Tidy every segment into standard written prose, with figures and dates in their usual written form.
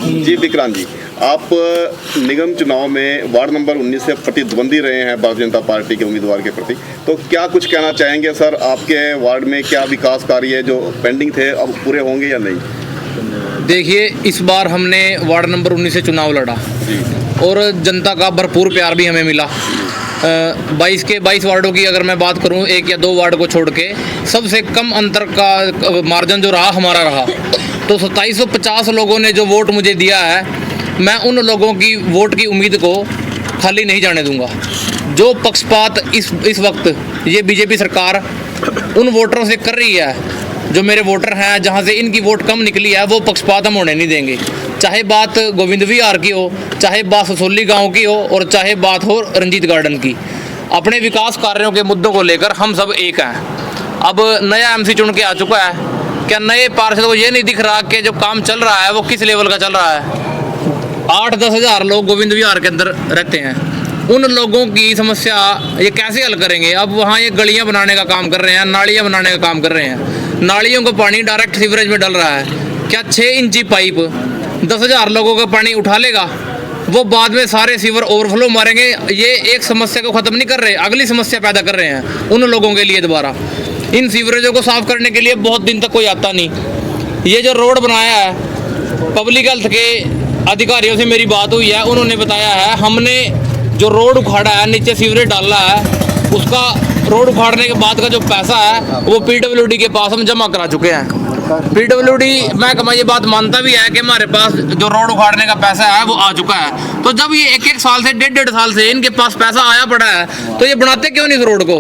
जी विक्रांत जी, आप निगम चुनाव में वार्ड नंबर 19 से प्रतिद्वंदी रहे हैं भारतीय जनता पार्टी के उम्मीदवार के प्रति, तो क्या कुछ कहना चाहेंगे सर? आपके वार्ड में क्या विकास कार्य जो पेंडिंग थे अब पूरे होंगे या नहीं? देखिए, इस बार हमने वार्ड नंबर 19 से चुनाव लड़ा और जनता का भरपूर प्यार भी हमें मिला। 22 वार्डों की अगर मैं बात करूं, 1 या 2 वार्ड को छोड़ के सबसे कम अंतर का मार्जिन जो रहा हमारा रहा। तो 2750 लोगों ने जो वोट मुझे दिया है, मैं उन लोगों की वोट की उम्मीद को खाली नहीं जाने दूंगा। जो पक्षपात इस वक्त ये बीजेपी सरकार उन वोटरों से कर रही है, जो मेरे वोटर हैं, जहाँ से इनकी वोट कम निकली है, वो पक्षपात हम होने नहीं देंगे। चाहे बात गोविंद विहार की हो, चाहे बात ससोली गांव की हो और चाहे बात हो रंजीत गार्डन की। अपने विकास कार्यों के मुद्दों को लेकर हम सब एक हैं। अब नया एमसी चुन के आ चुका है, क्या नए पार्षद को ये नहीं दिख रहा कि जो काम चल रहा है वो किस लेवल का चल रहा है? 8-10 हज़ार लोग गोविंद विहार के अंदर रहते हैं। उन लोगों की समस्या ये कैसे हल करेंगे? अब वहाँ ये गलियाँ बनाने का काम कर रहे हैं, नालियाँ बनाने का काम कर रहे हैं। नालियों का पानी डायरेक्ट सीवरेज में डल रहा है। क्या 6 इंची पाइप 10,000 लोगों का पानी उठा लेगा? वो बाद में सारे सीवर ओवरफ्लो मारेंगे। ये एक समस्या को ख़त्म नहीं कर रहे, अगली समस्या पैदा कर रहे हैं उन लोगों के लिए दोबारा। इन सीवरेजों को साफ़ करने के लिए बहुत दिन तक कोई आता नहीं। ये जो रोड बनाया है, पब्लिक हेल्थ के अधिकारियों से मेरी बात हुई है, उन्होंने बताया है हमने जो रोड उखाड़ा है, नीचे सीवरेज डाला है, उसका रोड उखाड़ने के बाद का जो पैसा है वो PWD के पास हम जमा करा चुके हैं। PWD महकमा ये बात मानता भी है कि हमारे पास जो रोड उखाड़ने का पैसा है वो आ चुका है। तो जब ये 1-1 साल से 1.5 साल से इनके पास पैसा आया पड़ा है, तो ये बनाते क्यों नहीं इस रोड को?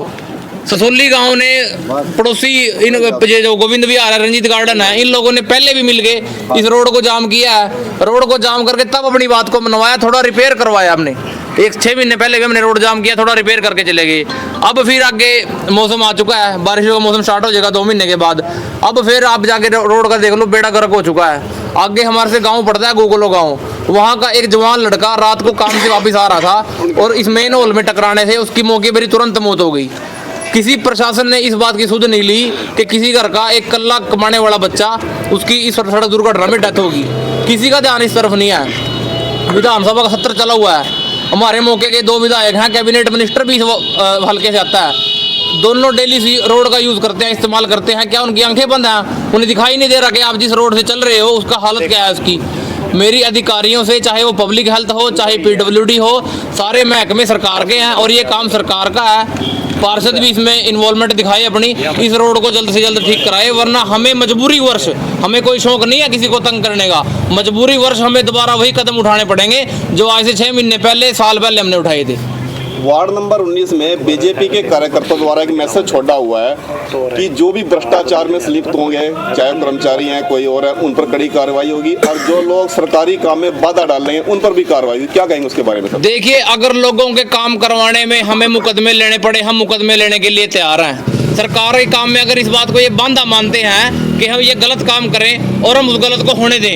ससोली गांव ने पड़ोसी इन जो गोविंद विहार है, रंजीत गार्डन है, इन लोगों ने पहले भी मिल के इस रोड को जाम किया है। रोड को जाम करके तब अपनी बात को मनवाया, थोड़ा रिपेयर करवाया हमने। 6 महीने पहले भी हमने रोड जाम किया, थोड़ा रिपेयर करके चले गए। अब फिर आगे मौसम आ चुका है, बारिशों का मौसम स्टार्ट हो जाएगा 2 महीने के बाद। अब फिर आप जाके रोड का देख लो, बेड़ा गर्क हो चुका है। आगे हमारे से गाँव पड़ता है गोगलो गाँव, वहाँ का एक जवान लड़का रात को काम से वापस आ रहा था और इस मेन होल में टकराने से उसकी मौके पर ही तुरंत मौत हो गई। किसी प्रशासन ने इस बात की सुध नहीं ली कि किसी घर का एक कल्ला कमाने वाला बच्चा, उसकी इस सड़क दुर्घटना में डेथ होगी। किसी का ध्यान इस तरफ नहीं है। विधानसभा का सत्र चला हुआ है, हमारे मौके के 2 विधायक हैं, कैबिनेट मिनिस्टर भी हल्के से आता है। दोनों डेली रोड का यूज़ करते हैं, इस्तेमाल करते हैं। क्या उनकी आंखें बंद हैं? उन्हें दिखाई नहीं दे रहा कि आप जिस रोड से चल रहे हो उसका हालत क्या है उसकी? मेरी अधिकारियों से, चाहे वो पब्लिक हेल्थ हो, चाहे PWD हो, सारे महकमे सरकार के हैं और ये काम सरकार का है। पार्षद भी इसमें इन्वॉल्वमेंट दिखाए अपनी, इस रोड को जल्द से जल्द ठीक कराए, वरना हमें मजबूरी वर्ष, हमें कोई शौक नहीं है किसी को तंग करने का, मजबूरी वर्ष हमें दोबारा वही कदम उठाने पड़ेंगे जो आज से 6 महीने पहले, साल पहले हमने उठाए थे। वार्ड नंबर 19 में बीजेपी के कार्यकर्ताओं द्वारा एक मैसेज छोड़ा हुआ है कि जो भी भ्रष्टाचार में संलिप्त होंगे, चाहे कर्मचारी हैं कोई और है, उन पर कड़ी कार्रवाई होगी और जो लोग सरकारी काम में बाधा डाल रहे हैं उन पर भी कार्रवाई होगी। क्या कहेंगे उसके बारे में? देखिए, अगर लोगों के काम करवाने में हमें मुकदमे लेने पड़े, हम मुकदमे लेने के लिए तैयार हैं। सरकार के काम में अगर इस बात को ये बांधा मानते हैं कि हम ये गलत काम करें और हम उस गलत को होने दें,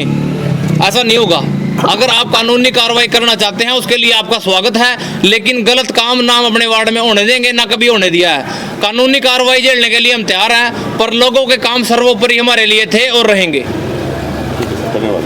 ऐसा नहीं होगा। अगर आप कानूनी कार्रवाई करना चाहते हैं उसके लिए आपका स्वागत है, लेकिन गलत काम ना हम अपने वार्ड में होने देंगे, ना कभी होने दिया है। कानूनी कार्रवाई झेलने के लिए हम तैयार हैं, पर लोगों के काम सर्वोपरि हमारे लिए थे और रहेंगे। धन्यवाद।